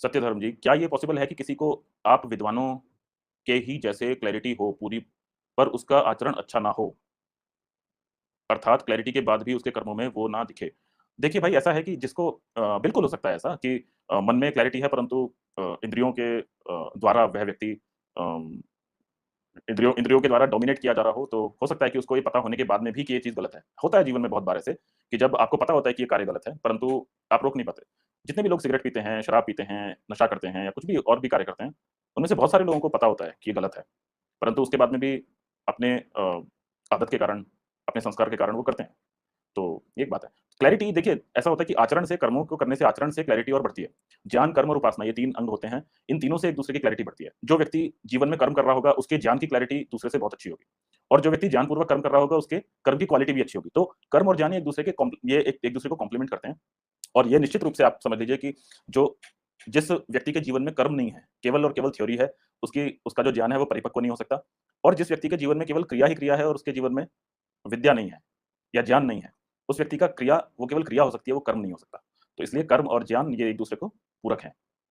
सत्यधर्म जी, क्या ये पॉसिबल है कि किसी को आप विद्वानों के ही जैसे क्लैरिटी हो पूरी, पर उसका आचरण अच्छा ना हो? अर्थात क्लैरिटी के बाद भी उसके कर्मों में वो ना दिखे। देखिए भाई ऐसा है कि जिसको बिल्कुल हो सकता है ऐसा कि मन में क्लैरिटी है परंतु इंद्रियों के द्वारा वह व्यक्ति अम, इंद्रियों के द्वारा डोमिनेट किया जा रहा हो, तो हो सकता है कि उसको ये पता होने के बाद में भी कि ये चीज़ गलत है। होता है जीवन में बहुत बार ऐसे कि जब आपको पता होता है कि ये कार्य गलत है, परंतु आप रोक नहीं पाते। जितने भी लोग सिगरेट पीते हैं, शराब पीते हैं, नशा करते हैं या कुछ भी और भी कार्य करते हैं, उनमें से बहुत सारे लोगों को पता होता है कि ये गलत है। परंतु उसके बाद में भी अपने आदत के कारण, अपने संस्कार के कारण वो करते हैं। तो ये एक बात है। क्लैरिटी देखिए ऐसा होता है कि आचरण से कर्मों को करने से आचरण से क्लैरिटी और बढ़ती है। ज्ञान, कर्म और उपासना ये 3 अंग होते हैं। इन तीनों से एक-दूसरे की क्लैरिटी बढ़ती है। जो व्यक्ति जीवन में कर्म कर रहा होगा, उसके ज्ञान की क्लैरिटी दूसरे से बहुत अच्छी होगी। और जो व्यक्ति ज्ञानपूर्वक कर्म कर रहा होगा, उसके कर्म की क्वालिटी भी अच्छी होगी। तो कर्म और ज्ञान एक-दूसरे के ये एक-दूसरे को कॉम्प्लीमेंट करते हैं। और ये निश्चित रूप से आप समझ लीजिए कि जो जिस व्यक्ति के जीवन में कर्म नहीं है, केवल और केवल थ्योरी है, उसका जो ज्ञान है वो परिपक्व नहीं हो सकता। और जिस व्यक्ति के जीवन में केवल क्रिया ही क्रिया है और उसके जीवन में विद्या नहीं है या ज्ञान नहीं है, उस व्यक्ति का क्रिया वो केवल क्रिया हो सकती है, वो कर्म नहीं हो सकता। तो इसलिए कर्म और ज्ञान ये एक-दूसरे को पूरक हैं।